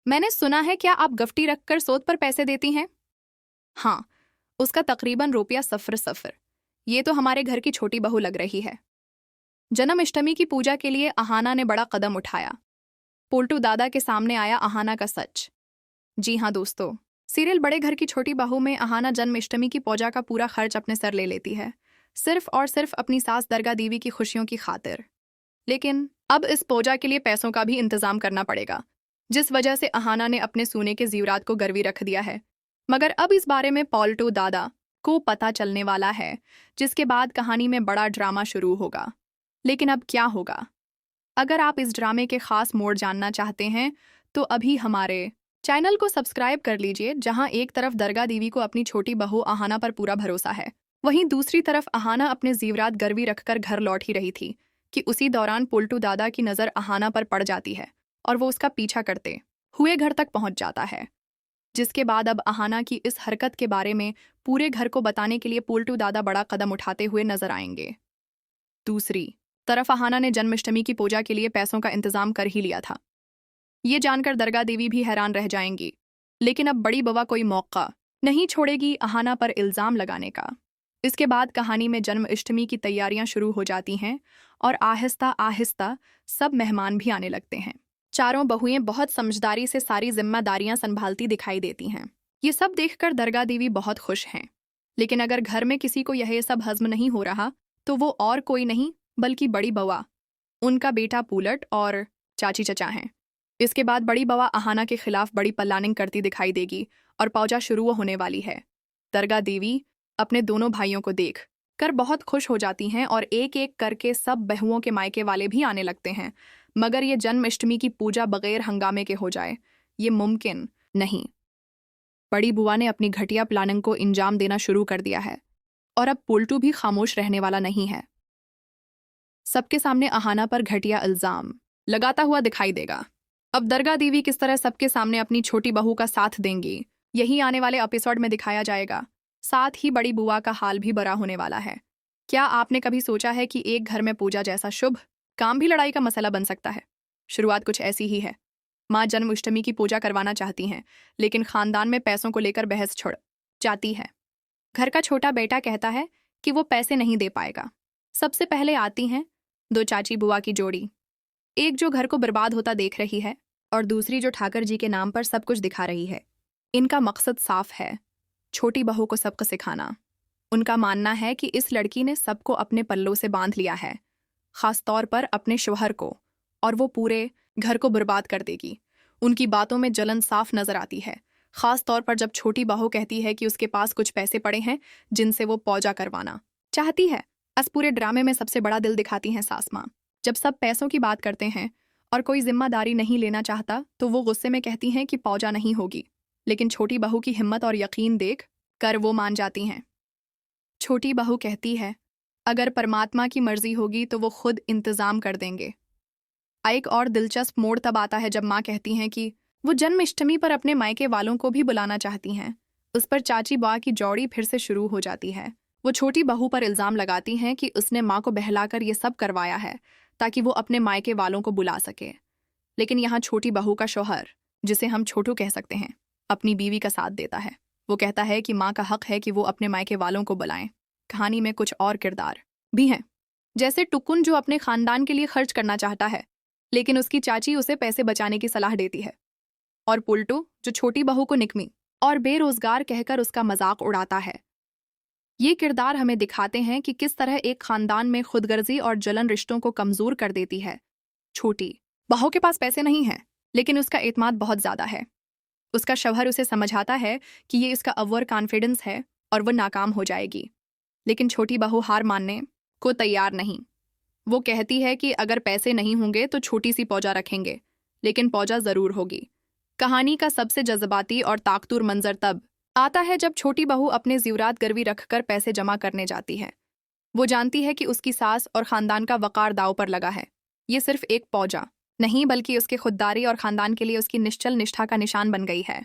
मैंने सुना है क्या आप गफ्टी रखकर सोत पर पैसे देती हैं? हाँ, उसका तकरीबन रुपया सफर सफर। ये तो हमारे घर की छोटी बहू लग रही है। जन्माष्टमी की पूजा के लिए अहाना ने बड़ा कदम उठाया। पोल्टू दादा के सामने आया अहाना का सच। जी हाँ दोस्तों, सीरियल बड़े घर की छोटी बहू में अहाना जन्माष्टमी की पूजा का पूरा खर्च अपने सर ले लेती है, सिर्फ और सिर्फ अपनी सास दरगाह देवी की खुशियों की खातिर। लेकिन अब इस पूजा के लिए पैसों का भी इंतजाम करना पड़ेगा, जिस वजह से अहाना ने अपने सोने के जीवरात को गिरवी रख दिया है। मगर अब इस बारे में पॉल्टू दादा को पता चलने वाला है, जिसके बाद कहानी में बड़ा ड्रामा शुरू होगा। लेकिन अब क्या होगा? अगर आप इस ड्रामे के खास मोड़ जानना चाहते हैं तो अभी हमारे चैनल को सब्सक्राइब कर लीजिए, जहां एक तरफ दरगाह देवी को अपनी छोटी बहू अहाना पर पूरा भरोसा है, वहीं दूसरी तरफ अहाना अपने जीवरात गिरवी रखकर घर लौट ही रही थी कि उसी दौरान पोल्टू दादा की नज़र अहाना पर पड़ जाती है और वो उसका पीछा करते हुए घर तक पहुंच जाता है। जिसके बाद अब अहाना की इस हरकत के बारे में पूरे घर को बताने के लिए पोल्टू दादा बड़ा कदम उठाते हुए नजर आएंगे। दूसरी तरफ अहाना ने जन्माष्टमी की पूजा के लिए पैसों का इंतजाम कर ही लिया था। ये जानकर दरगाह देवी भी हैरान रह जाएंगी, लेकिन अब बड़ी बवा कोई मौका नहीं छोड़ेगी अहाना पर इल्जाम लगाने का। इसके बाद कहानी में जन्माष्टमी की तैयारियां शुरू हो जाती हैं और आहिस्ता आहिस्ता सब मेहमान भी आने लगते हैं। चारों बहुएं बहुत समझदारी से सारी जिम्मेदारियां संभालती दिखाई देती हैं। ये सब देखकर दरगाह देवी बहुत खुश हैं। लेकिन अगर घर में किसी को यह सब हजम नहीं हो रहा तो वो और कोई नहीं बल्कि बड़ी बवा, उनका बेटा पुलट और चाची चचा हैं। इसके बाद बड़ी बवा अहाना के खिलाफ बड़ी प्लानिंग करती दिखाई देगी और पूजा शुरू होने वाली है। दरगाह देवी अपने दोनों भाइयों को देख कर बहुत खुश हो जाती हैं और एक एक करके सब बहुओं के मायके वाले भी आने लगते हैं। मगर ये जन्माष्टमी की पूजा बगैर हंगामे के हो जाए, ये मुमकिन नहीं। बड़ी बुआ ने अपनी घटिया प्लानिंग को इंजाम देना शुरू कर दिया है और अब पोल्टू भी खामोश रहने वाला नहीं है। सबके सामने अहाना पर घटिया इल्जाम लगाता हुआ दिखाई देगा। अब दरगाह देवी किस तरह सबके सामने अपनी छोटी बहू का साथ देंगी, यही आने वाले एपिसोड में दिखाया जाएगा। साथ ही बड़ी बुआ का हाल भी बड़ा होने वाला है। क्या आपने कभी सोचा है कि एक घर में पूजा जैसा शुभ काम भी लड़ाई का मसला बन सकता है? शुरुआत कुछ ऐसी ही है। माँ जन्माष्टमी की पूजा करवाना चाहती हैं, लेकिन खानदान में पैसों को लेकर बहस छिड़ जाती है। घर का छोटा बेटा कहता है कि वो पैसे नहीं दे पाएगा। सबसे पहले आती हैं दो चाची बुआ की जोड़ी, एक जो घर को बर्बाद होता देख रही है और दूसरी जो ठाकर जी के नाम पर सब कुछ दिखा रही है। इनका मकसद साफ है, छोटी बहू को सबक सिखाना। उनका मानना है कि इस लड़की ने सबको अपने पल्लों से बांध लिया है, खास तौर पर अपने शौहर को, और वो पूरे घर को बर्बाद कर देगी। उनकी बातों में जलन साफ नजर आती है, खास तौर पर जब छोटी बहू कहती है कि उसके पास कुछ पैसे पड़े हैं जिनसे वो पूजा करवाना चाहती है। इस पूरे ड्रामे में सबसे बड़ा दिल दिखाती हैं सास माँ। जब सब पैसों की बात करते हैं और कोई जिम्मेदारी नहीं लेना चाहता तो वो गुस्से में कहती हैं कि पूजा नहीं होगी, लेकिन छोटी बहू की हिम्मत और यकीन देख कर वो मान जाती हैं। छोटी बहू कहती है अगर परमात्मा की मर्जी होगी तो वो खुद इंतजाम कर देंगे। एक और दिलचस्प मोड़ तब आता है जब माँ कहती हैं कि वो जन्माष्टमी पर अपने मायके वालों को भी बुलाना चाहती हैं। उस पर चाची बुआ की जोड़ी फिर से शुरू हो जाती है। वो छोटी बहू पर इल्जाम लगाती हैं कि उसने माँ को बहलाकर ये सब करवाया है ताकि वो अपने मायके वालों को बुला सके। लेकिन यहाँ छोटी बहू का शौहर, जिसे हम छोटू कह सकते हैं, अपनी बीवी का साथ देता है। वो कहता है कि माँ का हक है कि वो अपने मायके वालों को बुलाएं। कहानी में कुछ और किरदार भी हैं, जैसे टुकुन जो अपने खानदान के लिए खर्च करना चाहता है, लेकिन उसकी चाची उसे पैसे बचाने की सलाह देती है, और पुल्टू जो छोटी बहू को निकमी और बेरोजगार कहकर उसका मजाक उड़ाता है। ये किरदार हमें दिखाते हैं कि किस तरह एक खानदान में खुदगर्जी और जलन रिश्तों को कमजोर कर देती है। छोटी बहू के पास पैसे नहीं हैं, लेकिन उसका एतमाद बहुत ज्यादा है। उसका शौहर उसे समझाता है कि ये इसका ओवर कॉन्फिडेंस है और वो नाकाम हो जाएगी, लेकिन छोटी बहू हार मानने को तैयार नहीं। वो कहती है कि अगर पैसे नहीं होंगे तो छोटी सी पूजा रखेंगे, लेकिन पूजा जरूर होगी। कहानी का सबसे जज्बाती और ताकतूर मंजर तब आता है जब छोटी बहू अपने जीवरात गिरवी रखकर पैसे जमा करने जाती है। वो जानती है कि उसकी सास और खानदान का वकार दाव पर लगा है। ये सिर्फ एक पूजा नहीं बल्कि उसके खुददारी और खानदान के लिए उसकी निश्चल निष्ठा का निशान बन गई है।